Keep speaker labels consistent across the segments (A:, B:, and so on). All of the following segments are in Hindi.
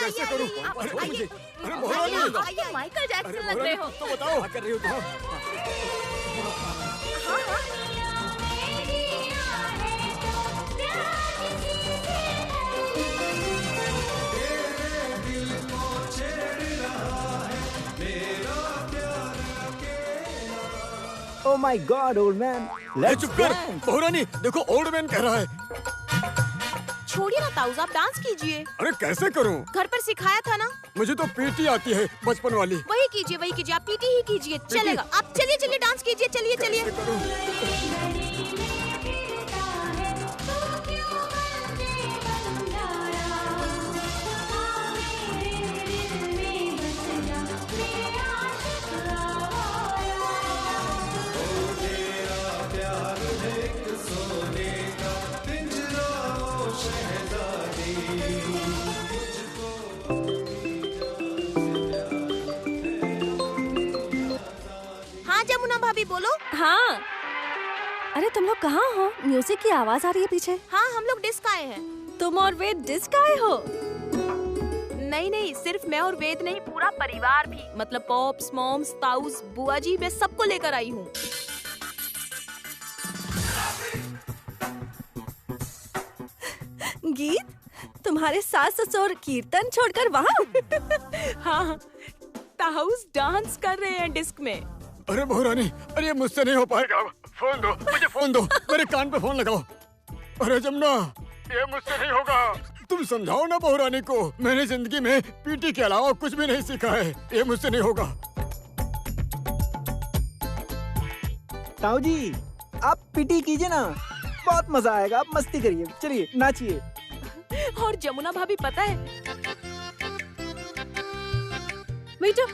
A: कैसे करूं? अरे मुझे, अरे बहुरानी,
B: माइकल
A: अरे
B: जैक्सन लग रहे हो।
A: तो बताओ क्या कर रही हो तुम?
B: हाँ हाँ।
C: Oh my God, old man.
A: अरे
C: Let's
A: चुप कर,
C: dance.
A: बहुरानी देखो ओल्ड मैन कह रहा है।
B: छोड़िए ना ताऊज, आप डांस कीजिए।
A: अरे कैसे करूं?
B: घर पर सिखाया था ना।
A: मुझे तो पीटी आती है बचपन वाली।
B: वही कीजिए, आप पीटी ही कीजिए, चलेगा। आप चलिए डांस कीजिए, चलिए। हाँ जमुना भाभी बोलो।
D: हाँ। अरे तुम लोग कहाँ हो? म्यूजिक की आवाज आ रही है पीछे।
B: हाँ हम लोग डिस्क आए हैं।
D: तुम और वेद डिस्क आए हो?
B: नहीं, सिर्फ मैं और वेद नहीं, पूरा परिवार भी। मतलब पॉप्स, मॉम्स, ताऊस, बुआ जी, मैं सबको लेकर आई हूँ।
D: गीत, तुम्हारे सास ससुर कीर्तन छोड़कर वहाँ?
B: हाँ, ताऊस डांस कर रहे हैं डिस्क में।
A: अरे बहुरानी, अरे मुझसे नहीं हो पाएगा। फोन दो, मुझे फोन दो, मेरे कान पे फोन लगाओ। अरे जमुना, ये मुझसे नहीं होगा। तुम समझाओ ना बहुरानी को, मैंने जिंदगी में पीटी के अलावा कुछ भी नहीं सीखा है। ये मुझसे नहीं होगा।
C: ताऊ जी, आप पीटी कीजिए ना, बहुत मजा आएगा। आप मस्ती करिए, चलिए नाचिए।
B: और जमुना भाभी पता है,
D: बेटा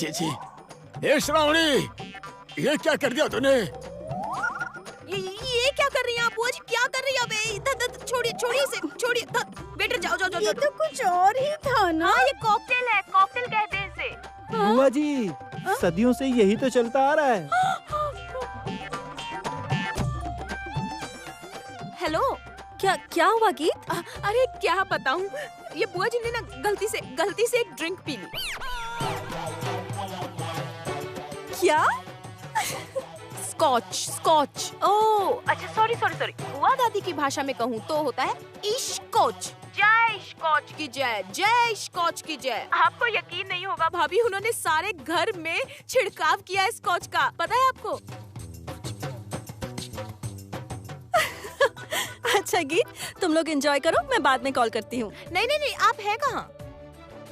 A: छी। ये श्रावणी, ये क्या कर दिया तूने?
B: ये क्या कर रही हैं आप बुआ जी? क्या कर रही हैं आप? छोड़िए इसे, छोड़िए। बेटा जाओ।
D: ये तो कुछ और ही था ना।
B: हाँ, ये कॉकटेल है, कॉकटेल कहते हैं इसे।
C: बुआ जी, सदियों से यही तो चलता आ रहा है।
B: हेलो,
D: क्या हुआ गीत?
B: अरे क्या बताऊं, ये बुआ जी ने ना गलती से एक ड्रिंक पी ली।
D: क्या?
B: स्कॉच। ओह अच्छा, सॉरी। बुआ दादी की भाषा में कहूँ तो होता है इश्कोच। जय स्कॉच की जय, जय स्कॉच की जय। आपको यकीन नहीं होगा भाभी, उन्होंने सारे घर में छिड़काव किया है स्कॉच का, पता है आपको?
D: अच्छा गीत, तुम लोग एंजॉय करो, मैं बाद में कॉल करती हूँ।
B: नहीं, आप हैं कहाँ?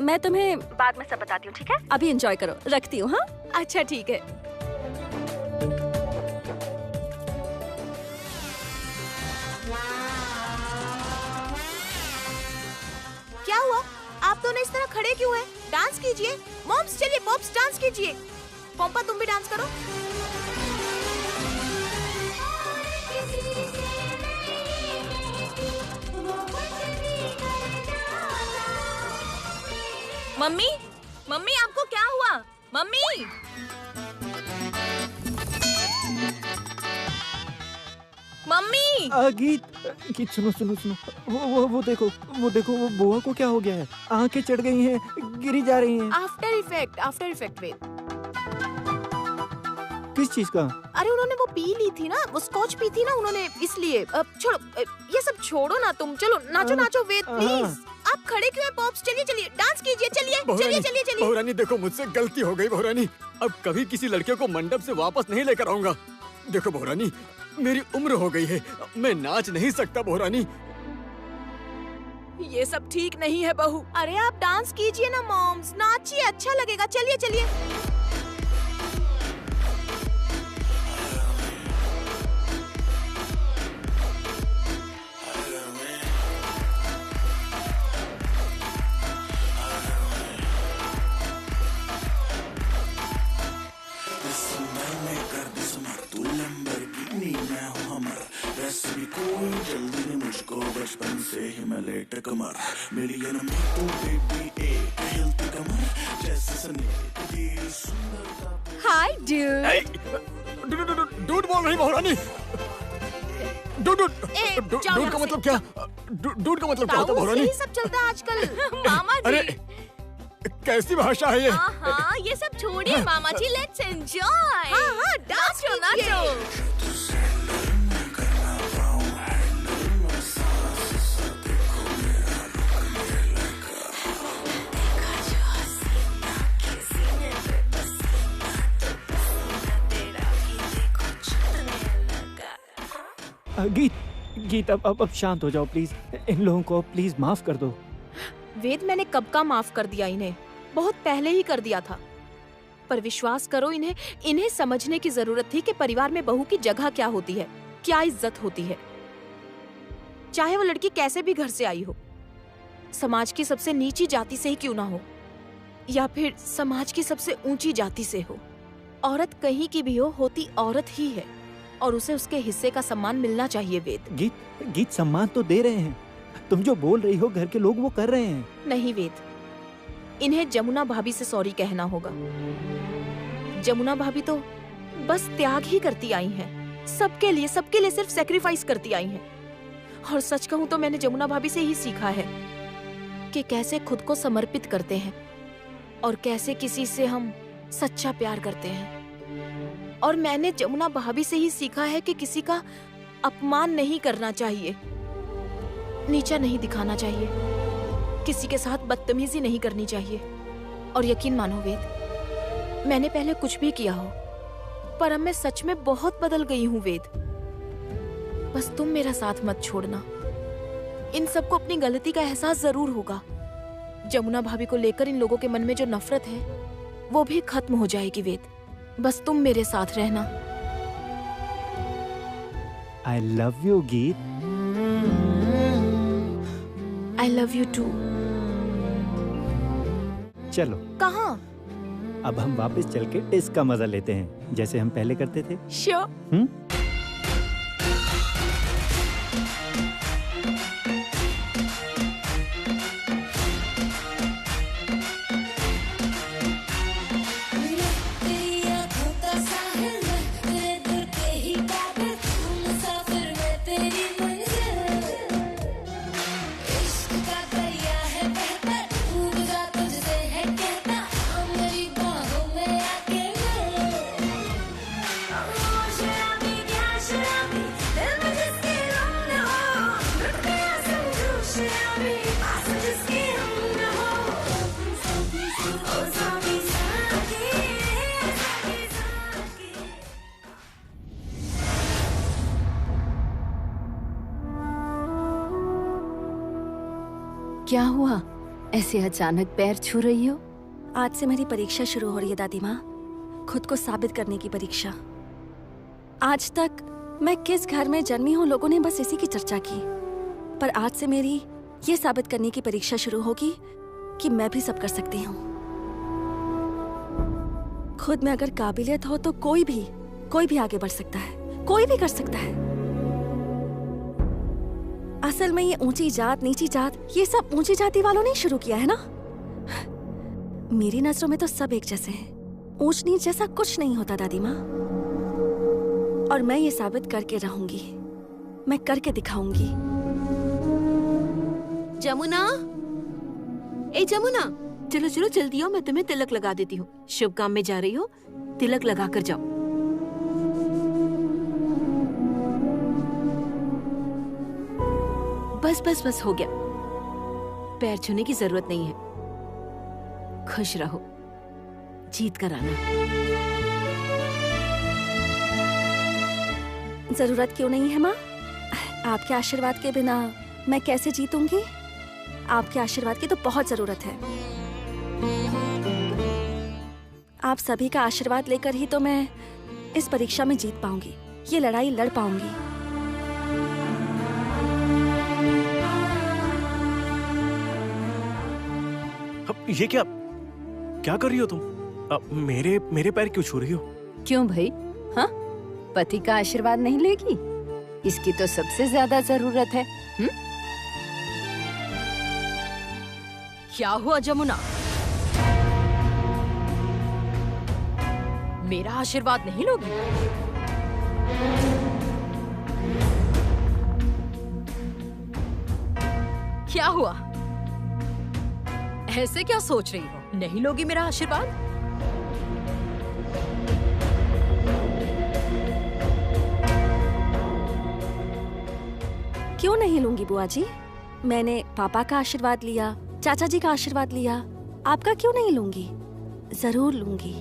D: मैं तुम्हें बाद में सब बताती हूँ, ठीक है? अभी एंजॉय करो, रखती हूँ। हाँ
B: अच्छा ठीक है। क्या हुआ? आप दोनों इस तरह खड़े क्यों हैं? डांस कीजिए। मॉम्स चलिए, पॉप्स डांस कीजिए। पॉम्पा तुम भी डांस करो। मम्मी आपको क्या हुआ? मम्मी
C: गीत सुनो। वो देखो वो बुआ को क्या हो गया है? आंखें चढ़ गई हैं, गिरी जा रही हैं।
B: आफ्टर इफेक्ट वेद।
C: किस चीज का?
B: अरे उन्होंने वो पी ली थी ना, वो स्कॉच पी थी ना उन्होंने, इसलिए। अब छोड़ो, ये सब छोड़ो ना तुम, चलो नाचो वेद प्लीज। आप खड़े क्यों हैं पॉप्स? चलिए डांस कीजिए, चलिए।
A: बहुरानी देखो, मुझसे गलती हो गई बहुरानी। अब कभी किसी लड़के को मंडप से वापस नहीं लेकर आऊंगा। देखो बहुरानी, मेरी उम्र हो गई है, मैं नाच नहीं सकता बहुरानी।
B: ये सब ठीक नहीं है बहू। अरे आप डांस कीजिए ना मॉम्स, नाचिए, अच्छा लगेगा। चलिए।
E: मैं लेट कमर मेरी एनिमी तो बेबी एक हिलती कमर जैसे सनी सुंदरता
D: हाय डूड।
A: डूड बोल रही महारानी। डूड
B: जाओ
A: का
B: यहाँ
A: मतलब क्या? डूड का मतलब क्या होता है महारानी?
B: यही सब चलता है आजकल। मामा
A: अरे
B: जी,
A: कैसी भाषा है ये?
B: हाँ ये सब छोड़िए मामा जी, लेट्स एंजॉय। हाँ डांस नाचो।
C: गीत अब शांत हो जाओ प्लीज। इन लोगों को प्लीज माफ कर दो।
B: वेद, मैंने कब का माफ कर दिया इन्हें, बहुत पहले ही कर दिया था। पर विश्वास करो, इन्हें समझने की जरूरत थी कि परिवार में बहू की जगह क्या होती है, क्या इज्जत होती है। चाहे वो लड़की कैसे भी घर से आई हो, समाज की सबसे नीची जाति से ही क्यों ना हो, या फिर समाज की सबसे ऊंची जाति से हो, औरत कहीं की भी हो, होती औरत ही है और उसे उसके हिस्से का सम्मान मिलना चाहिए। वेद,
C: गीत सम्मान तो दे रहे हैं। तुम जो बोल रही हो घर के लोग वो कर रहे हैं।
B: नहीं वेद, इन्हें जमुना भाभी से सॉरी कहना होगा। जमुना भाभी तो बस त्याग ही करती आई हैं, सबके लिए सिर्फ सैक्रिफाइस करती आई हैं। और सच कहूं तो मैंने जमुना भाभी से ही सीखा है कि कैसे खुद को समर्पित करते हैं और कैसे किसी से हम सच्चा प्यार करते हैं। और मैंने जमुना भाभी से ही सीखा है कि किसी का अपमान नहीं करना चाहिए, नीचा नहीं दिखाना चाहिए, किसी के साथ बदतमीजी नहीं करनी चाहिए। और यकीन मानो वेद, मैंने पहले कुछ भी किया हो, पर अब मैं सच में बहुत बदल गई हूँ वेद। बस तुम मेरा साथ मत छोड़ना। इन सबको अपनी गलती का एहसास जरूर होगा। जमुना भाभी को लेकर इन लोगों के मन में जो नफरत है वो भी खत्म हो जाएगी वेद। बस तुम मेरे साथ रहना।
C: I love you, गीत।
B: I love you too।
C: चलो
B: कहाँ?
C: अब हम वापस चल के टेस्ट का मजा लेते हैं जैसे हम पहले करते थे।
B: श्योर।
D: क्या हुआ, ऐसे अचानक पैर छू रही हो? आज से मेरी परीक्षा शुरू हो रही है दादी माँ, खुद को साबित करने की परीक्षा। आज तक मैं किस घर में जन्मी हूँ लोगों ने बस इसी की चर्चा की, पर आज से मेरी ये साबित करने की परीक्षा शुरू होगी कि मैं भी सब कर सकती हूँ। खुद में अगर काबिलियत हो तो कोई भी आगे बढ़ सकता है, कोई भी कर सकता है। असल में ये ऊंची जात नीची जात ये सब ऊंची जाति वालों ने शुरू किया है ना। मेरी नजरों में तो सब एक जैसे हैं, ऊंच नीच जैसा कुछ नहीं होता दादी माँ। और मैं ये साबित करके रहूंगी, मैं करके दिखाऊंगी।
B: जमुना, ए जमुना, चलो चलो जल्दी आओ, मैं तुम्हें तिलक लगा देती हूँ। शुभ काम में जा रही हो, तिलक लगा कर जाओ। बस बस बस हो गया, पैर छूने की जरूरत नहीं है। खुश रहो, जीत कर आना।
D: जरूरत क्यों नहीं है माँ? आपके आशीर्वाद के बिना मैं कैसे जीतूंगी? आपके आशीर्वाद की तो बहुत जरूरत है। आप सभी का आशीर्वाद लेकर ही तो मैं इस परीक्षा में जीत पाऊंगी, ये लड़ाई लड़ पाऊंगी।
F: ये क्या कर रही हो तुम? मेरे पैर क्यों छू रही हो?
G: क्यों भाई? हाँ, पति का आशीर्वाद नहीं लेगी? इसकी तो सबसे ज्यादा जरूरत है।
B: क्या हुआ जमुना? मेरा आशीर्वाद नहीं लोगी? क्या हुआ? ऐसे क्या सोच रही हो? नहीं लोगी मेरा आशीर्वाद?
D: क्यों नहीं लूंगी बुआ जी? मैंने पापा का आशीर्वाद लिया, चाचा जी का आशीर्वाद लिया, आपका क्यों नहीं लूंगी? जरूर लूंगी।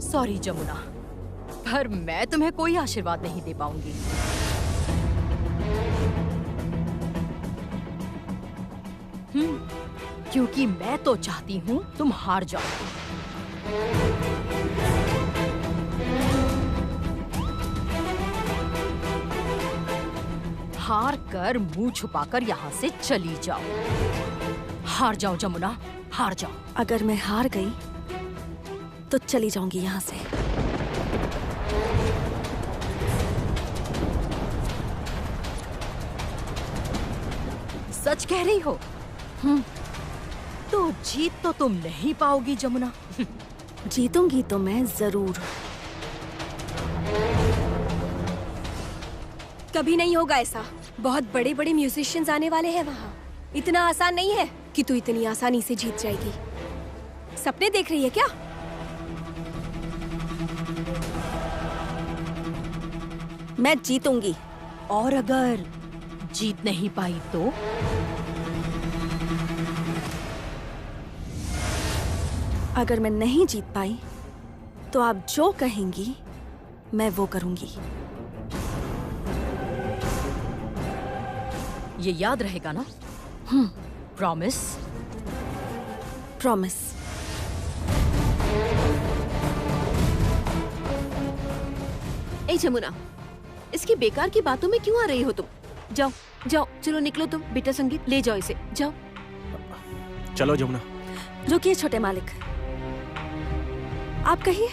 B: सॉरी जमुना, पर मैं तुम्हें कोई आशीर्वाद नहीं दे पाऊंगी। क्योंकि मैं तो चाहती हूँ तुम हार जाओ। हार कर मुंह छुपाकर यहाँ से चली जाओ। हार जाओ जमुना, हार जाओ।
D: अगर मैं हार गई तो चली जाऊंगी यहाँ से।
B: सच कह रही हो? तो जीत तो तुम नहीं पाओगी जमुना।
D: जीतूंगी तो मैं जरूर।
H: कभी नहीं होगा ऐसा। बहुत बड़े बड़े म्यूजिशियंस आने वाले हैं वहाँ। इतना आसान नहीं है कि तू इतनी आसानी से जीत जाएगी। सपने देख रही है क्या?
D: मैं जीतूंगी।
B: और अगर जीत नहीं पाई तो?
D: अगर मैं नहीं जीत पाई तो आप जो कहेंगी मैं वो करूंगी।
B: ये याद रहेगा ना? प्रॉमिस?
D: प्रॉमिस।
H: ए जमुना, इसकी बेकार की बातों में क्यों आ रही हो तुम? जाओ जाओ, चलो निकलो तुम। बेटा संगीत, ले जाओ इसे, जाओ।
F: चलो जमुना।
D: रुकिए छोटे मालिक, आप कहिए।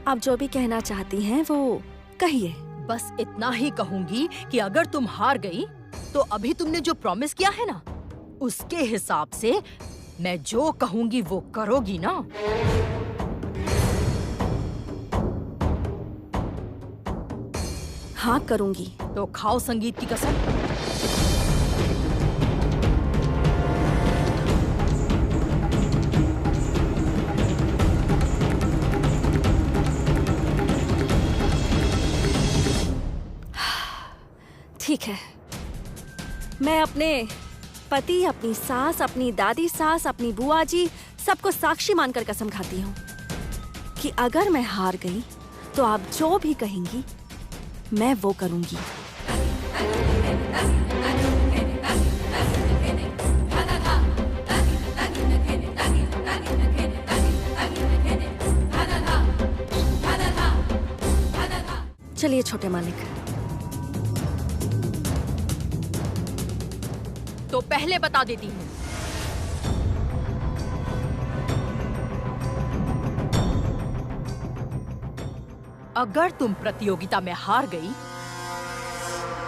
D: आप जो भी कहना चाहती हैं वो कहिए।
B: बस इतना ही कहूंगी कि अगर तुम हार गई तो अभी तुमने जो प्रॉमिस किया है ना, उसके हिसाब से मैं जो कहूंगी वो करोगी ना?
D: हाँ करूंगी।
B: तो खाओ संगीत की कसम।
D: ठीक है, मैं अपने पति, अपनी सास, अपनी दादी सास, अपनी बुआ जी, सबको साक्षी मानकर कसम खाती हूँ कि अगर मैं हार गई तो आप जो भी कहेंगी मैं वो करूंगी। चलिए छोटे मालिक।
B: तो पहले बता देती हूँ, अगर तुम प्रतियोगिता में हार गई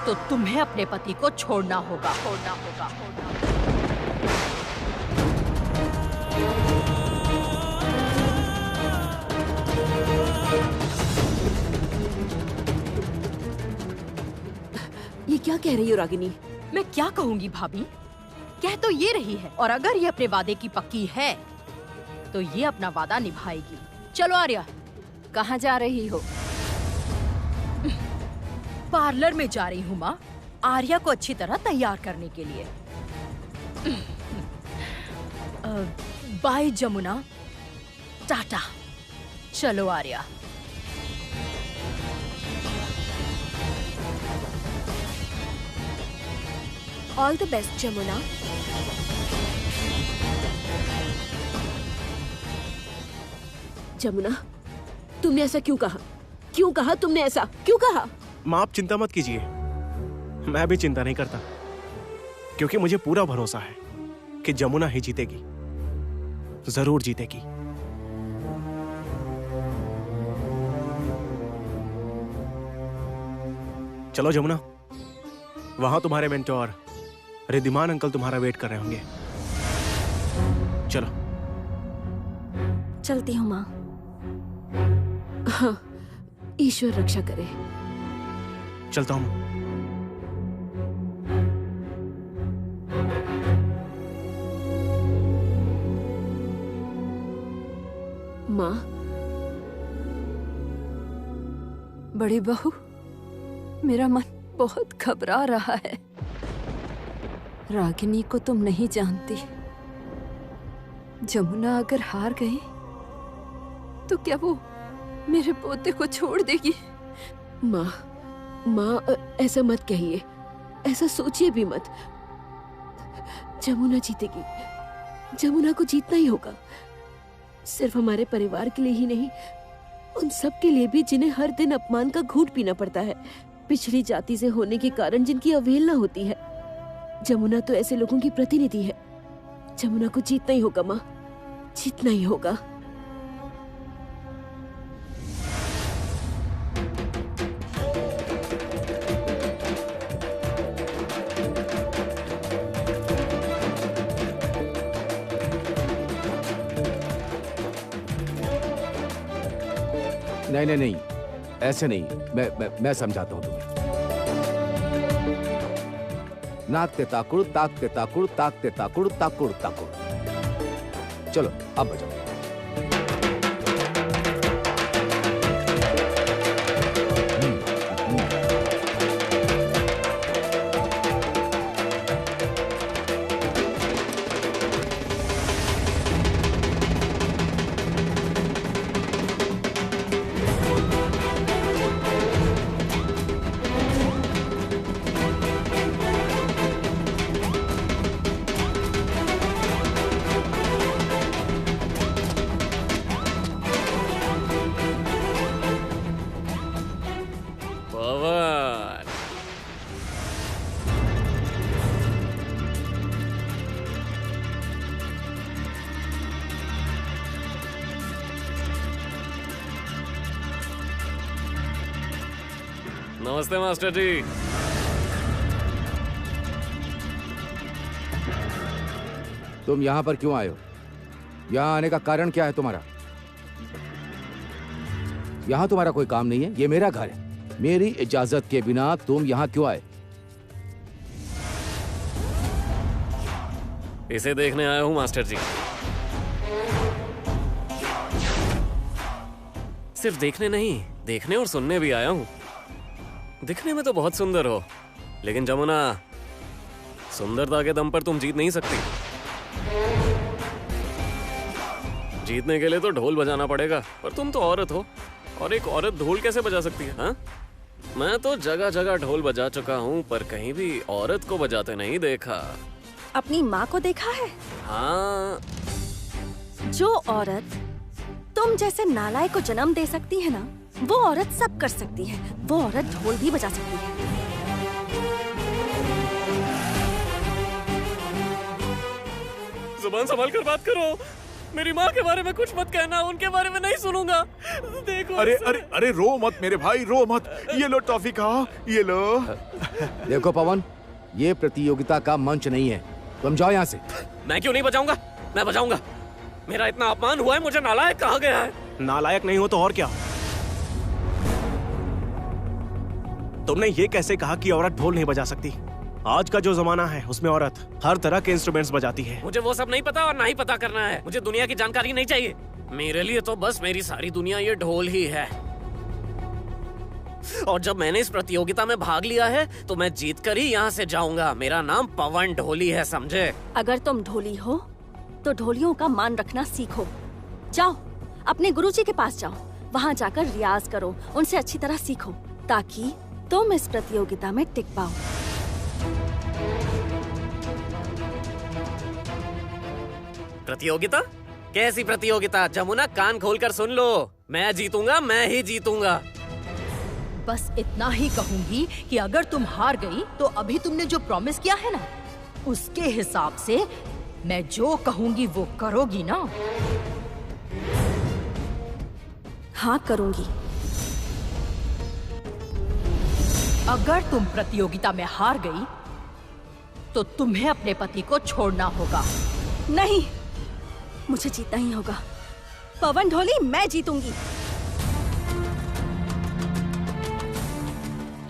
B: तो तुम्हें अपने पति को छोड़ना होगा।
H: ये क्या कह रही हो रागिनी?
B: मैं क्या कहूंगी भाभी, कह तो ये रही है। और अगर ये अपने वादे की पक्की है तो ये अपना वादा निभाएगी। चलो आर्या।
G: कहाँ जा रही हो?
B: पार्लर में जा रही हूँ माँ, आर्या को अच्छी तरह तैयार करने के लिए। बाय जमुना, टाटा। चलो Arya.
H: All the best Jamuna. Jamuna, तुमने ऐसा क्यों कहा? क्यों कहा तुमने ऐसा? क्यों कहा?
F: माँ आप चिंता मत कीजिए, मैं भी चिंता नहीं करता, क्योंकि मुझे पूरा भरोसा है कि जमुना ही जीतेगी, जरूर जीतेगी। चलो जमुना, वहां तुम्हारे मेंटोर रिद्धिमान अंकल तुम्हारा वेट कर रहे होंगे। चलो।
D: चलती हूँ माँ।
B: हाँ, ईश्वर रक्षा करे।
F: चलता हूँ।
B: माँ, बड़ी बहू, मेरा मन बहुत घबरा रहा है। रागिनी को तुम नहीं जानती। जमुना अगर हार गई तो क्या वो मेरे पोते को छोड़ देगी? माँ, ऐसा मत कहिए, ऐसा सोचिए भी मत। जमुना जीतेगी, जमुना को जीतना ही होगा। सिर्फ हमारे परिवार के लिए ही नहीं, उन सब के लिए भी जिन्हें हर दिन अपमान का घूंट पीना पड़ता है, पिछड़ी जाति से होने के कारण जिनकी अवहेलना होती है। जमुना तो ऐसे लोगों की प्रतिनिधि है। जमुना को जीतना ही होगा माँ, जीतना ही होगा।
I: नहीं नहीं नहीं, ऐसे नहीं। मैं समझाता हूं तुम्हें। नाकते ताकुड़, ताकते ताकुड़, ताकते ताकुड़, ताकुड़ ताकुड़। चलो अब बजाओ।
J: नमस्ते मास्टर जी।
I: तुम यहाँ पर क्यों आए हो? यहाँ आने का कारण क्या है तुम्हारा? यहाँ तुम्हारा कोई काम नहीं है, ये मेरा घर है। मेरी इजाजत के बिना तुम यहाँ क्यों आए?
J: इसे देखने आया हूँ मास्टर जी। सिर्फ देखने नहीं, देखने और सुनने भी आया हूँ। दिखने में तो बहुत सुंदर हो, लेकिन जमुना, सुंदरता के दम पर तुम जीत नहीं सकती। जीतने के लिए तो ढोल बजाना पड़ेगा, पर तुम तो औरत हो, और एक औरत ढोल कैसे बजा सकती है? हाँ? मैं तो जगह जगह ढोल बजा चुका हूँ, पर कहीं भी औरत को बजाते नहीं देखा।
D: अपनी माँ को देखा है?
J: हाँ।
D: जो औरत तुम जैसे नालायक को जन्म दे सकती है ना, वो औरत सब कर सकती है। वो औरत ढोल भी बजा सकती है।
J: जुबान संभाल कर बात करो। मेरी माँ के बारे में कुछ मत कहना, उनके बारे में नहीं सुनूंगा। देखो।
K: अरे अरे अरे, रो मत मेरे भाई, रो मत। ये लो टॉफी खाओ, ये लो।
I: देखो पवन, ये प्रतियोगिता का मंच नहीं है, तुम जाओ यहाँ से।
J: मैं क्यों नहीं बजाऊंगा? मैं बजाऊंगा। मेरा इतना अपमान हुआ है, मुझे नालायक कहा गया है।
F: नालायक नहीं हो तो और क्या? तुमने ये कैसे कहा कि औरत ढोल नहीं बजा सकती? आज का जो जमाना है उसमें औरत हर तरह के इंस्ट्रूमेंट्स बजाती है।
J: मुझे वो सब नहीं पता और ना ही पता करना है। मुझे दुनिया की जानकारी नहीं चाहिए। मेरे लिए तो बस मेरी सारी दुनिया ये ढोल ही है। और जब मैंने इस प्रतियोगिता में भाग लिया है तो मैं जीत कर ही यहाँ से जाऊंगा। मेरा नाम पवन ढोली है, समझे?
D: अगर तुम ढोली हो तो ढोलियों का मान रखना सीखो। जाओ अपने गुरुजी के पास जाओ, वहाँ जाकर रियाज करो, उनसे अच्छी तरह सीखो, ताकि तुम इस प्रतियोगिता में टिक पाओ।
J: प्रतियोगिता? कैसी प्रतियोगिता? जमुना, कान खोलकर सुन लो, मैं जीतूंगा, मैं ही जीतूंगा।
G: बस इतना ही कहूंगी कि अगर तुम हार गई तो अभी तुमने जो प्रॉमिस किया है ना, उसके हिसाब से मैं जो कहूंगी वो करोगी ना?
D: हाँ करूंगी।
G: अगर तुम प्रतियोगिता में हार गई तो तुम्हें अपने पति को छोड़ना होगा।
D: नहीं, मुझे जीतना ही होगा। पवन ढोली, मैं जीतूंगी।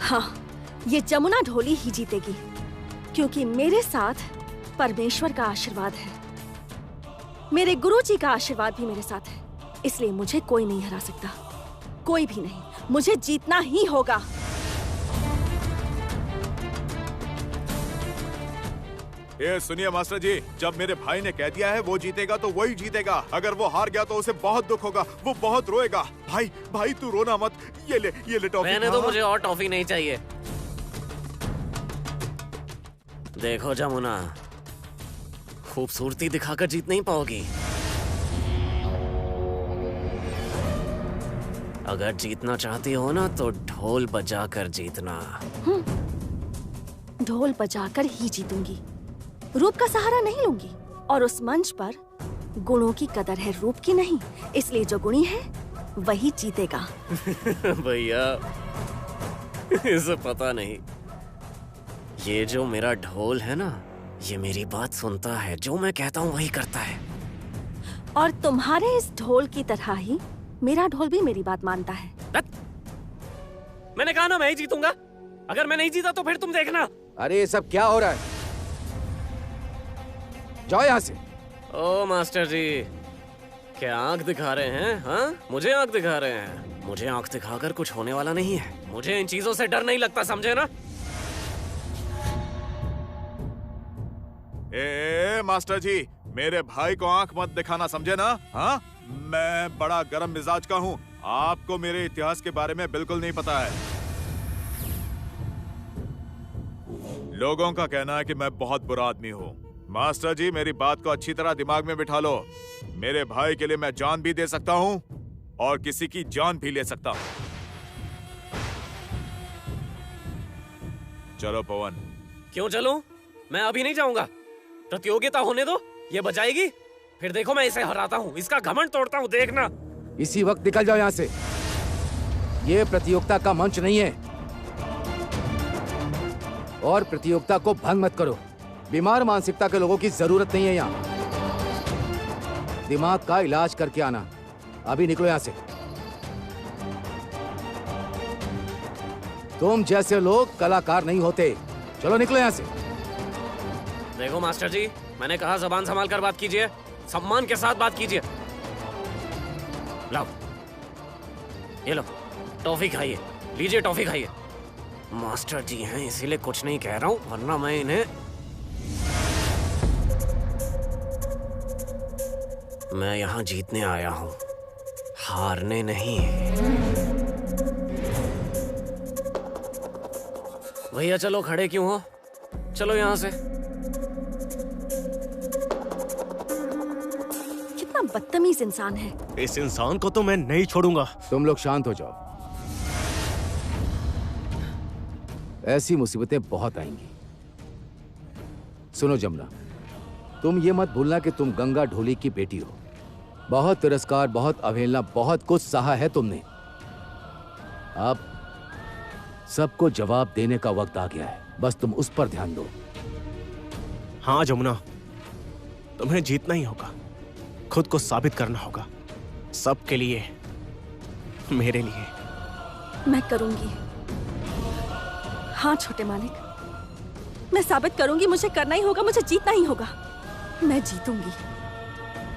D: हाँ, ये जमुना ढोली ही जीतेगी, क्योंकि मेरे साथ परमेश्वर का आशीर्वाद है, मेरे गुरुजी का आशीर्वाद भी मेरे साथ है, इसलिए मुझे कोई नहीं हरा सकता, कोई भी नहीं। मुझे जीतना ही होगा।
K: ये सुनिए मास्टर जी, जब मेरे भाई ने कह दिया है वो जीतेगा तो वही जीतेगा। अगर वो हार गया तो उसे बहुत दुख होगा, वो बहुत रोएगा। भाई भाई तू रोना मत, ये ले टॉफी।
J: मैंने तो मुझे और टॉफी नहीं चाहिए। देखो जमुना, खूबसूरती दिखाकर जीत नहीं पाओगी। अगर जीतना चाहती हो ना तो ढोल बजाकर जीतना।
D: ढोल बजाकर ही जीतूंगी, रूप का सहारा नहीं लूंगी। और उस मंच पर गुणों की कदर है, रूप की नहीं, इसलिए जो गुणी है वही जीतेगा।
J: भैया इसे पता नहीं, ये जो मेरा ढोल है ना, ये मेरी बात सुनता है, जो मैं कहता हूँ वही करता है।
D: और तुम्हारे इस ढोल की तरह ही मेरा ढोल भी मेरी बात मानता है।
J: मैंने कहा ना मैं ही जीतूंगा। अगर मैं नहीं जीता तो फिर तुम देखना।
I: अरे ये सब क्या हो रहा है? जाओ यहाँ से।
J: ओ मास्टर जी, क्या आंख दिखा रहे हैं? हाँ, मुझे आंख दिखा रहे हैं? मुझे आंख दिखाकर कुछ होने वाला नहीं है। मुझे इन चीजों से डर नहीं लगता, समझे ना?
K: ए मास्टर जी, मेरे भाई को आंख मत दिखाना, समझे ना? हाँ, मैं बड़ा गरम मिजाज का हूँ। आपको मेरे इतिहास के बारे में बिल्कुल नहीं पता है। लोगों का कहना है कि मैं बहुत बुरा आदमी हूँ। मास्टर जी, मेरी बात को अच्छी तरह दिमाग में बिठा लो। मेरे भाई के लिए मैं जान भी दे सकता हूँ और किसी की जान भी ले सकता हूँ। चलो पवन।
J: क्यों चलूं? मैं अभी नहीं जाऊंगा। प्रतियोगिता होने दो, ये बजाएगी, फिर देखो मैं इसे हराता हूँ, इसका घमंड तोड़ता हूँ, देखना।
I: इसी वक्त निकल जाओ यहाँ से। ये प्रतियोगिता का मंच नहीं है और प्रतियोगिता को भंग मत करो। बीमार मानसिकता के लोगों की जरूरत नहीं है यहाँ। दिमाग का इलाज करके आना। अभी निकलो यहाँ से। तुम जैसे लोग कलाकार नहीं होते। चलो निकलो यहाँ से।
J: देखो मास्टर जी, मैंने कहा जबान संभाल कर बात कीजिए, सम्मान के साथ बात कीजिए। लाओ, ये लो, टॉफी खाइए। लीजिए टॉफी खाइए। मास्टर जी हैं इसीलिए कुछ नहीं कह रहा हूँ, वरना मैं इन्हें मैं यहाँ जीतने आया हूँ, हारने नहीं। भैया चलो, खड़े क्यों हो? चलो यहाँ से।
D: कितना बदतमीज इंसान है।
F: इस इंसान को तो मैं नहीं छोड़ूंगा।
I: तुम लोग शांत हो जाओ। ऐसी मुसीबतें बहुत आएंगी। सुनो जमुना, तुम ये मत भूलना कि तुम गंगा ढोली की बेटी हो। बहुत तिरस्कार, बहुत अवहेलना, बहुत कुछ सहा है तुमने। अब सबको जवाब देने का वक्त आ गया है। बस तुम उस पर ध्यान दो।
F: हाँ जमुना, तुम्हें जीतना ही होगा, खुद को साबित करना होगा, सबके लिए, मेरे लिए।
D: मैं करूंगी। हाँ छोटे मालिक, मैं साबित करूंगी। मुझे करना ही होगा, मुझे जीतना ही होगा। मैं जीतूंगी,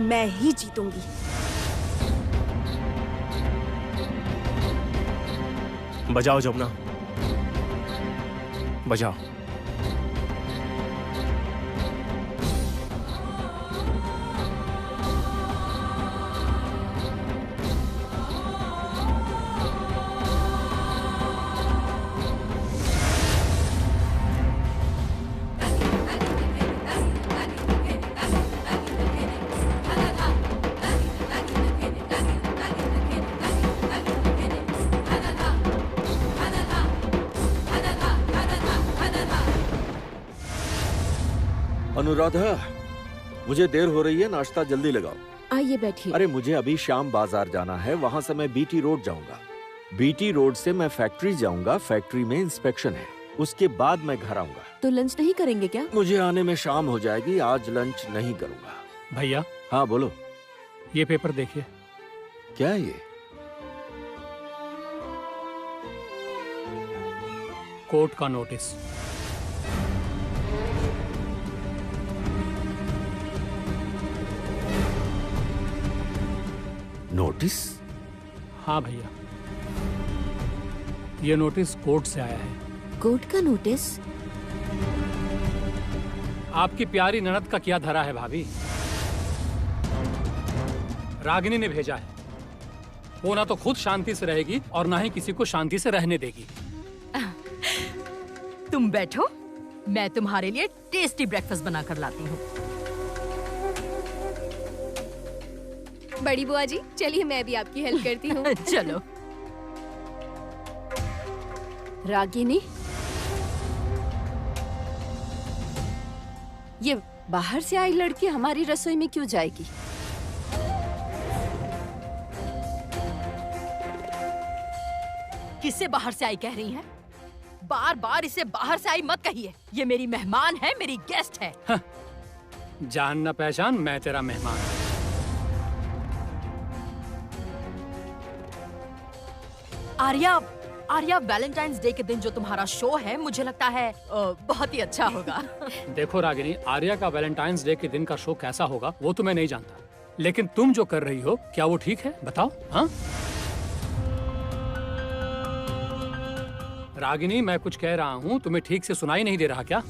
D: मैं ही जीतूंगी।
F: बजाओ जमुना, बजाओ।
L: अनुराधा, मुझे देर हो रही है, नाश्ता जल्दी लगाओ।
B: आइए बैठिए।
L: अरे मुझे अभी शाम बाजार जाना है, वहां से मैं बीटी रोड जाऊंगा। बीटी रोड से मैं फैक्ट्री जाऊंगा, फैक्ट्री में इंस्पेक्शन है, उसके बाद मैं घर आऊंगा।
B: तो लंच नहीं करेंगे क्या?
L: मुझे आने में शाम हो जाएगी, आज लंच नहीं करूंगा।
M: भैया।
L: हाँ बोलो।
M: ये पेपर देखिए।
L: क्या है ये?
M: कोर्ट का नोटिस।
L: नोटिस?
M: हाँ भैया, ये नोटिस कोर्ट से आया है।
B: कोर्ट का नोटिस?
M: आपकी प्यारी ननद का क्या धरा है भाभी? रागिनी ने भेजा है। वो ना तो खुद शांति से रहेगी और ना ही किसी को शांति से रहने देगी।
G: तुम बैठो, मैं तुम्हारे लिए टेस्टी ब्रेकफास्ट बना कर लाती हूँ।
H: बड़ी बुआ जी, चलिए मैं भी आपकी हेल्प करती हूँ।
G: चलो।
B: रागिनी, ये बाहर से आई लड़की हमारी रसोई में क्यों जाएगी?
G: किससे बाहर से आई कह रही हैं? बार बार इसे बाहर से आई मत कहिए। ये मेरी मेहमान है, मेरी गेस्ट है।
M: जान ना पहचान, मैं तेरा मेहमान।
G: आर्या, वैलेंटाइंस डे के दिन जो तुम्हारा शो है, मुझे लगता है बहुत ही अच्छा होगा।
M: देखो रागिनी, आर्या का वैलेंटाइंस डे के दिन का शो कैसा होगा वो तो मैं नहीं जानता, लेकिन तुम जो कर रही हो क्या वो ठीक है? बताओ। हाँ रागिनी, मैं कुछ कह रहा हूँ, तुम्हें ठीक से सुनाई नहीं दे रहा क्या?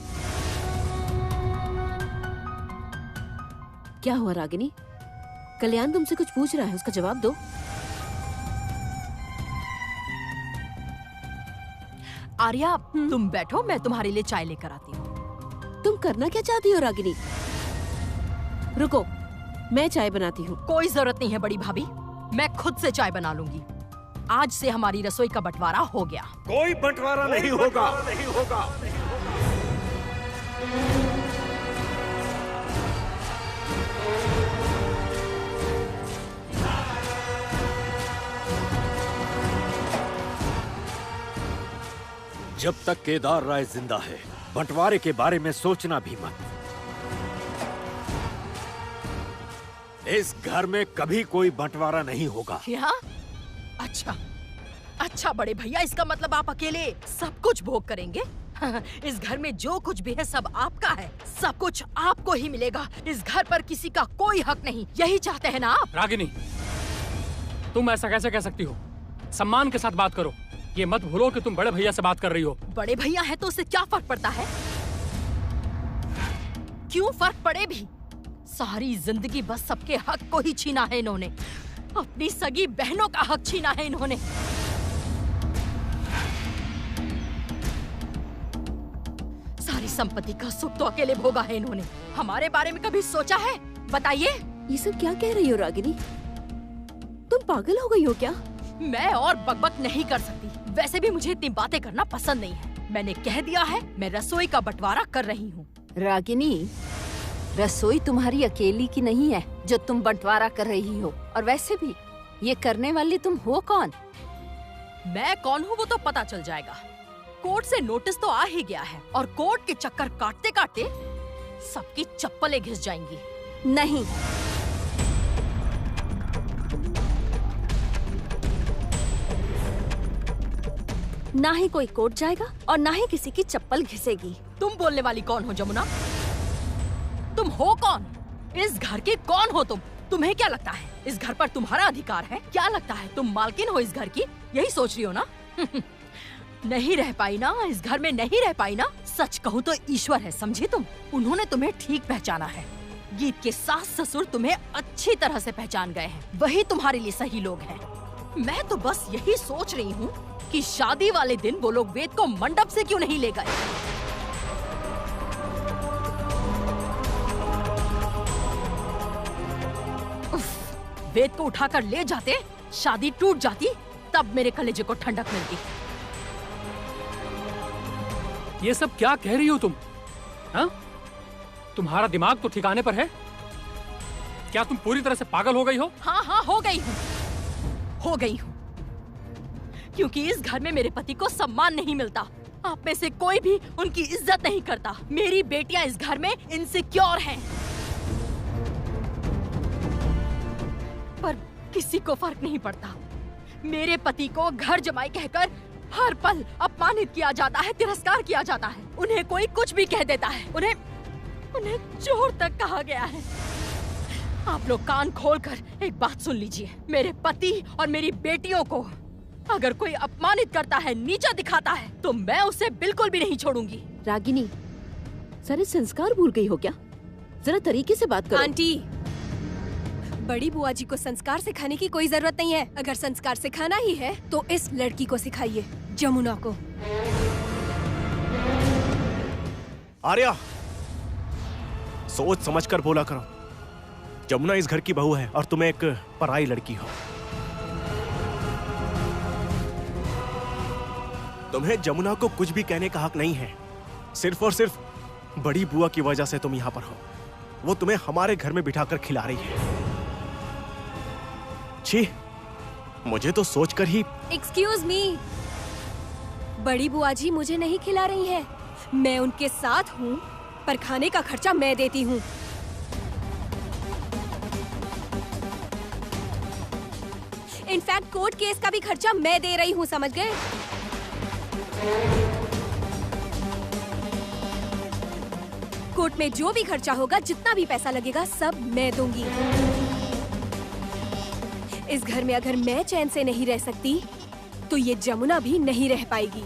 B: क्या हुआ रागिनी? कल्याण तुमसे कुछ पूछ रहा है, उसका जवाब दो।
G: आर्या, तुम बैठो, मैं तुम्हारे लिए चाय लेकर आती हूँ।
B: तुम करना क्या चाहती हो रागिनी? रुको, मैं चाय बनाती हूँ।
G: कोई जरूरत नहीं है बड़ी भाभी, मैं खुद से चाय बना लूंगी। आज से हमारी रसोई का बंटवारा हो गया।
L: कोई बंटवारा नहीं होगा। जब तक केदार राय जिंदा है, बंटवारे के बारे में सोचना भी मत। इस घर में कभी कोई बंटवारा नहीं होगा।
G: क्या? अच्छा बड़े भैया, इसका मतलब आप अकेले सब कुछ भोग करेंगे? इस घर में जो कुछ भी है सब आपका है, सब कुछ आपको ही मिलेगा। इस घर पर किसी का कोई हक नहीं, यही चाहते हैं ना आप?
M: रागिनी, तुम ऐसा कैसे कह सकती हो? सम्मान के साथ बात करो। ये मत भूलो कि तुम बड़े भैया से बात कर रही हो।
G: बड़े भैया है तो उससे क्या फर्क पड़ता है? क्यों फर्क पड़े भी? सारी जिंदगी बस सबके हक को ही छीना है इन्होंने। अपनी सगी बहनों का हक छीना है इन्होंने। सारी संपत्ति का सुख तो अकेले भोगा है इन्होंने। हमारे बारे में कभी सोचा है? बताइए।
B: ये सब क्या कह रही हो रागिनी? तुम पागल हो गई हो क्या?
G: मैं और बकबक नहीं कर सकती। वैसे भी मुझे इतनी बातें करना पसंद नहीं है। मैंने कह दिया है, मैं रसोई का बंटवारा कर रही हूँ।
B: रागिनी, रसोई तुम्हारी अकेली की नहीं है जो तुम बंटवारा कर रही हो। और वैसे भी ये करने वाली तुम हो कौन?
G: मैं कौन हूँ वो तो पता चल जाएगा। कोर्ट से नोटिस तो आ ही गया है और कोर्ट के चक्कर काटते काटते सबकी चप्पलें घिस जाएंगी।
B: नहीं, ना ही कोई कोर्ट जाएगा और ना ही किसी की चप्पल घिसेगी।
G: तुम बोलने वाली कौन हो जमुना? तुम हो कौन? इस घर की कौन हो तुम? तुम्हें क्या लगता है इस घर पर तुम्हारा अधिकार है? क्या लगता है तुम मालकिन हो इस घर की? यही सोच रही हो ना? नहीं रह पाई ना, इस घर में नहीं रह पाई ना। सच कहूँ तो ईश्वर है, समझी तुम? उन्होंने तुम्हें ठीक पहचाना है। गीत के सास ससुर तुम्हें अच्छी तरह से पहचान गए हैं, वही तुम्हारे लिए सही लोग हैं। मैं तो बस यही सोच रही हूँ कि शादी वाले दिन वो लोग वेद को मंडप से क्यों नहीं ले गए? वेद को उठाकर ले जाते, शादी टूट जाती, तब मेरे कलेजे को ठंडक मिलती।
M: ये सब क्या कह रही हो तुम? हाँ? तुम्हारा दिमाग तो ठिकाने पर है? क्या तुम पूरी तरह से पागल हो गई हो?
G: हाँ, हो गई हूँ। क्योंकि इस घर में मेरे पति को सम्मान नहीं मिलता। आप में से कोई भी उनकी इज्जत नहीं करता। मेरी बेटियां इस घर में इनसिक्योर हैं। पर किसी को फर्क नहीं पड़ता। मेरे पति को घर जमाई कहकर हर पल अपमानित किया जाता है, तिरस्कार किया जाता है। उन्हें कोई कुछ भी कह देता है। उन्हें चोर तक कहा गया है। आप लोग कान खोलकर एक बात सुन लीजिए। मेरे पति और मेरी बेटियों को अगर कोई अपमानित करता है, नीचा दिखाता है, तो मैं उसे बिल्कुल भी नहीं छोड़ूंगी।
B: रागिनी, सारे संस्कार भूल गई हो क्या? जरा तरीके से बात करो।
H: आंटी, बड़ी बुआ जी को संस्कार सिखाने की कोई जरूरत नहीं है। अगर संस्कार सिखाना ही है तो इस लड़की को सिखाइए, जमुना को।
F: आर्या, सोच समझकर बोला करो। जमुना इस घर की बहू है और तुम एक पराई लड़की हो। तुम्हें जमुना को कुछ भी कहने का हक नहीं है। सिर्फ और सिर्फ बड़ी बुआ की वजह से तुम यहाँ पर हो। वो तुम्हें हमारे घर में बिठाकर खिला रही है। छी, मुझे तो सोचकर ही।
H: एक्सक्यूज मी, बड़ी बुआ जी मुझे नहीं खिला रही हैं। मैं उनके साथ हूँ, पर खाने का खर्चा मैं देती हूँ। इनफैक्ट कोर्ट केस का भी खर्चा मैं दे रही हूँ, समझ गए? कोर्ट में जो भी खर्चा होगा, जितना भी पैसा लगेगा, सब मैं दूंगी। इस घर में अगर मैं चैन से नहीं रह सकती, तो ये जमुना भी नहीं रह पाएगी।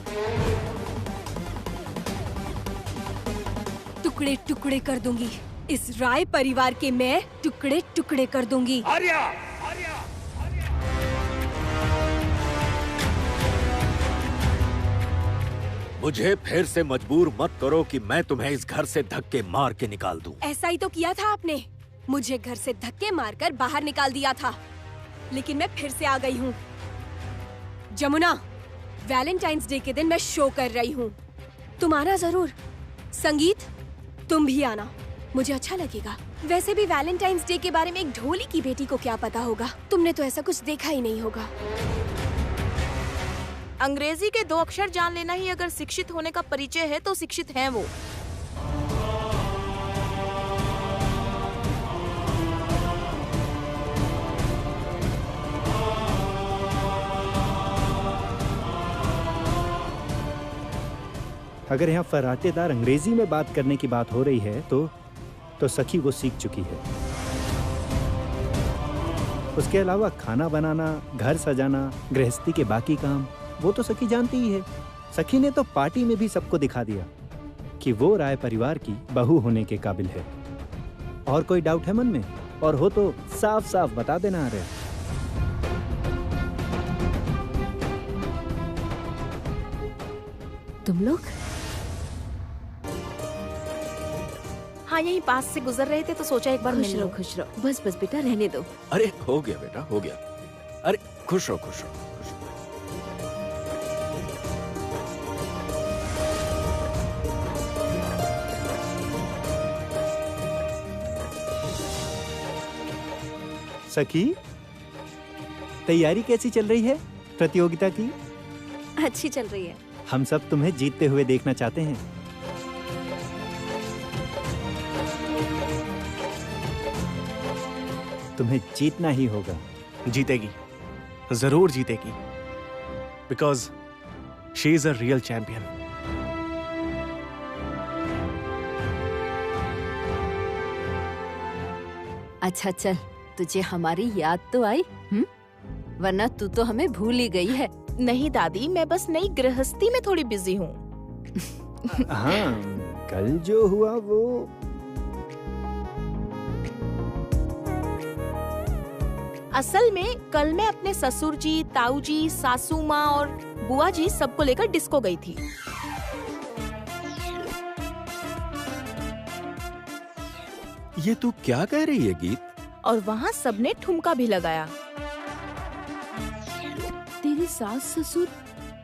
H: टुकड़े टुकड़े कर दूंगी इस राय परिवार के, मैं टुकड़े टुकड़े कर दूंगी।
E: आर्या!
L: मुझे फिर से मजबूर मत करो कि मैं तुम्हें इस घर से धक्के मार के निकाल दूं।
H: ऐसा ही तो किया था आपने। मुझे घर से धक्के मारकर बाहर निकाल दिया था, लेकिन मैं फिर से आ गई हूँ। जमुना, वैलेंटाइंस डे के दिन मैं शो कर रही हूँ। तुम आना जरूर। संगीत, तुम भी आना, मुझे अच्छा लगेगा। वैसे भी वैलेंटाइंस डे के बारे में एक ढोली की बेटी को क्या पता होगा? तुमने तो ऐसा कुछ देखा ही नहीं होगा।
B: अंग्रेजी के 2 अक्षर जान लेना ही अगर शिक्षित होने का परिचय है तो शिक्षित हैं वो।
C: अगर यहाँ फर्राटेदार अंग्रेजी में बात करने की बात हो रही है तो सखी वो सीख चुकी है। उसके अलावा खाना बनाना, घर सजाना, गृहस्थी के बाकी काम वो तो सखी जानती ही है। सखी ने तो पार्टी में भी सबको दिखा दिया कि वो राय परिवार की बहू होने के काबिल है। और कोई डाउट है मन में? और हो तो साफ साफ बता देना। आ रहे
B: तुम लोग? हाँ, यहीं पास से गुजर रहे थे तो सोचा एक बार मिल लो। खुश रहो। बस बस बेटा, रहने दो।
L: अरे हो गया बेटा, हो गया। अरे खुश रहो, खुश रहो।
C: सखी, तैयारी कैसी चल रही है प्रतियोगिता की?
D: अच्छी चल रही है।
C: हम सब तुम्हें जीतते हुए देखना चाहते हैं। तुम्हें जीतना ही होगा।
F: जीतेगी, जरूर जीतेगी, because she is a real champion.
D: अच्छा चल, तुझे हमारी याद तो आई? वरना तू तो हमें भूल ही गई है।
B: नहीं दादी, मैं बस नई गृहस्थी में थोड़ी बिजी हूँ।
C: हाँ, कल जो हुआ वो
B: असल में कल मैं अपने ससुर जी, ताऊ जी, सासू माँ और बुआ जी सबको लेकर डिस्को गई थी।
L: ये तू क्या कह रही है गीत?
B: और वहाँ सबने ठुमका भी लगाया। तेरे सास ससुर,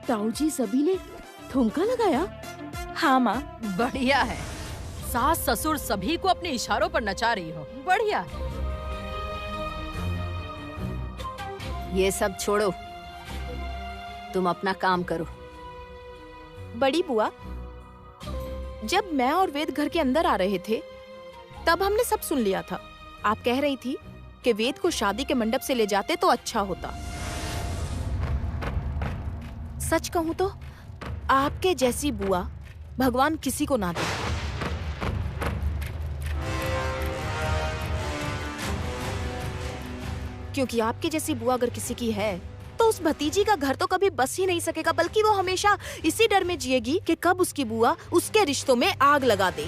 B: ताऊ जी सभी ने ठुमका लगाया? हाँ माँ।
G: बढ़िया है, सास ससुर सभी को अपने इशारों पर नचा रही हो। बढ़िया है।
D: ये सब छोड़ो,
G: तुम अपना काम करो।
B: बड़ी बुआ, जब मैं और वेद घर के अंदर आ रहे थे तब हमने सब सुन लिया था। आप कह रही थी कि वेद को शादी के मंडप से ले जाते तो अच्छा होता। सच कहूं तो आपके जैसी बुआ भगवान किसी को ना दे। क्योंकि आपकी जैसी बुआ अगर किसी की है तो उस भतीजी का घर तो कभी बस ही नहीं सकेगा, बल्कि वो हमेशा इसी डर में जिएगी कि कब उसकी बुआ उसके रिश्तों में आग लगा दे।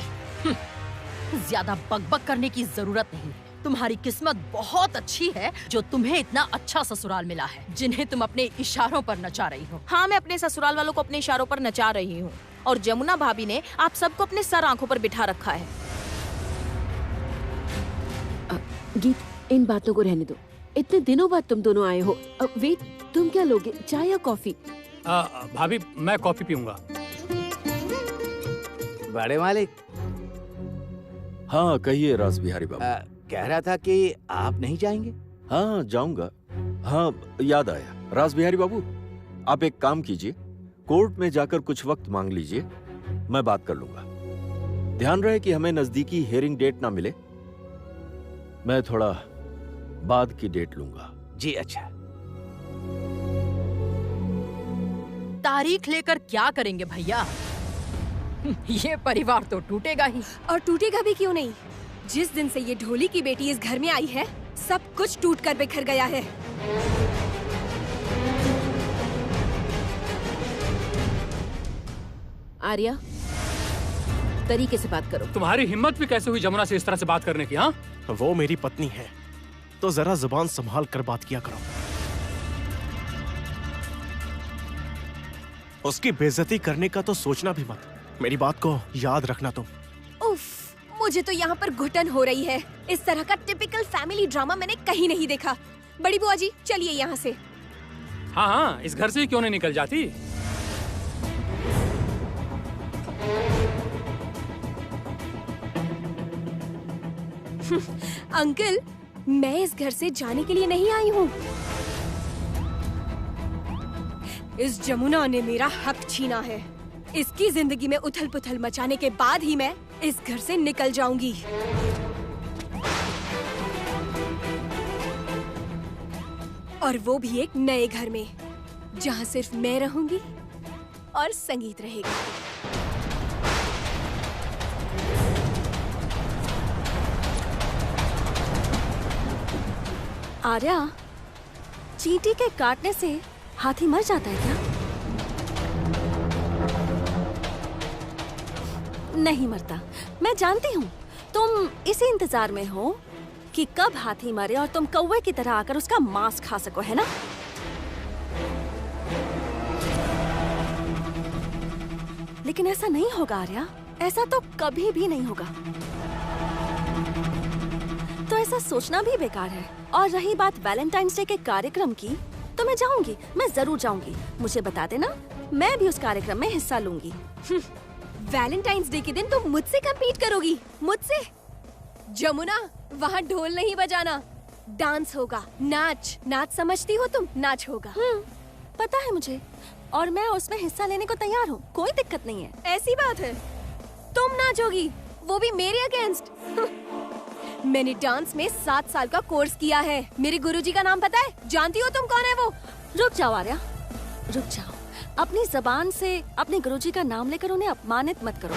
G: ज्यादा बकबक करने की जरूरत नहीं। तुम्हारी किस्मत बहुत अच्छी है जो तुम्हें इतना अच्छा ससुराल मिला है, जिन्हें तुम अपने इशारों पर नचा रही हो।
B: हाँ, मैं अपने ससुराल वालों को अपने इशारों पर नचा रही हूँ और जमुना भाभी ने आप सबको अपने सर आंखों पर बिठा रखा है।
N: गीत, इन बातों को रहने दो। इतने दिनों बाद तुम दोनों आए हो। वेद, तुम क्या लोगे, चाय या कॉफी?
M: भाभी, मैं कॉफी पीऊंगा।
I: बड़े मालिक।
L: हाँ कहिए राज बिहारी बाबू।
I: कह रहा था कि आप नहीं जाएंगे?
L: हाँ जाऊंगा। हाँ याद आया, राज बिहारी बाबू आप एक काम कीजिए, कोर्ट में जाकर कुछ वक्त मांग लीजिए, मैं बात कर लूंगा। ध्यान रहे कि हमें नजदीकी हियरिंग डेट ना मिले, मैं थोड़ा बाद की डेट लूंगा।
I: जी अच्छा।
G: तारीख लेकर क्या करेंगे भैया? ये परिवार तो टूटेगा ही।
H: और टूटेगा भी क्यों नहीं? जिस दिन से ये ढोली की बेटी इस घर में आई है, सब कुछ टूट कर बिखर गया है।
N: आर्या, तरीके से बात करो।
M: तुम्हारी हिम्मत भी कैसे हुई जमुना से इस तरह से बात करने की? हाँ,
F: वो मेरी पत्नी है तो जरा जुबान संभाल कर बात किया करो। उसकी बेइज्जती करने का तो सोचना भी मत। मेरी बात को याद रखना तुम।
H: उफ, मुझे तो यहाँ पर घुटन हो रही है। इस तरह का टिपिकल फैमिली ड्रामा मैंने कहीं नहीं देखा। बड़ी बुआ जी, चलिए यहाँ से।
M: हाँ हाँ, इस घर से क्यों नहीं निकल जाती?
H: अंकल, मैं इस घर से जाने के लिए नहीं आई हूँ। इस जमुना ने मेरा हक छीना है। इसकी जिंदगी में उथल पुथल मचाने के बाद ही मैं इस घर से निकल जाऊंगी। और वो भी एक नए घर में, जहाँ सिर्फ मैं रहूंगी और संगीत रहेगा।
D: आर्या, चींटी के काटने से हाथी मर जाता है क्या? नहीं मरता। मैं जानती हूँ तुम इसी इंतजार में हो कि कब हाथी मरे और तुम कौवे की तरह आकर उसका मांस खा सको, है ना? लेकिन ऐसा नहीं होगा आर्या, ऐसा तो कभी भी नहीं होगा। तो ऐसा सोचना भी बेकार है। और रही बात वैलेंटाइंस डे के कार्यक्रम की, तो मैं जाऊंगी, मैं जरूर जाऊंगी। मुझे बता देना, मैं भी उस कार्यक्रम में हिस्सा लूंगी।
H: वैलेंटाइंस डे के दिन तुम मुझसे कम्पीट करोगी? मुझसे? जमुना, वहाँ ढोल नहीं बजाना, डांस होगा। नाच। नाच समझती हो तुम? नाच होगा।
D: पता है मुझे, और मैं उसमें हिस्सा लेने को तैयार हूँ, कोई दिक्कत नहीं है।
H: ऐसी बात है? तुम नाचोगी, वो भी मेरे अगेंस्ट? मैंने डांस में 7 साल का कोर्स किया है। मेरे गुरुजी का नाम पता है? जानती हो तुम कौन है वो?
D: रुक जाओ आर्या, रुक जाओ। अपनी जबान से अपने गुरुजी का नाम लेकर उन्हें अपमानित मत करो।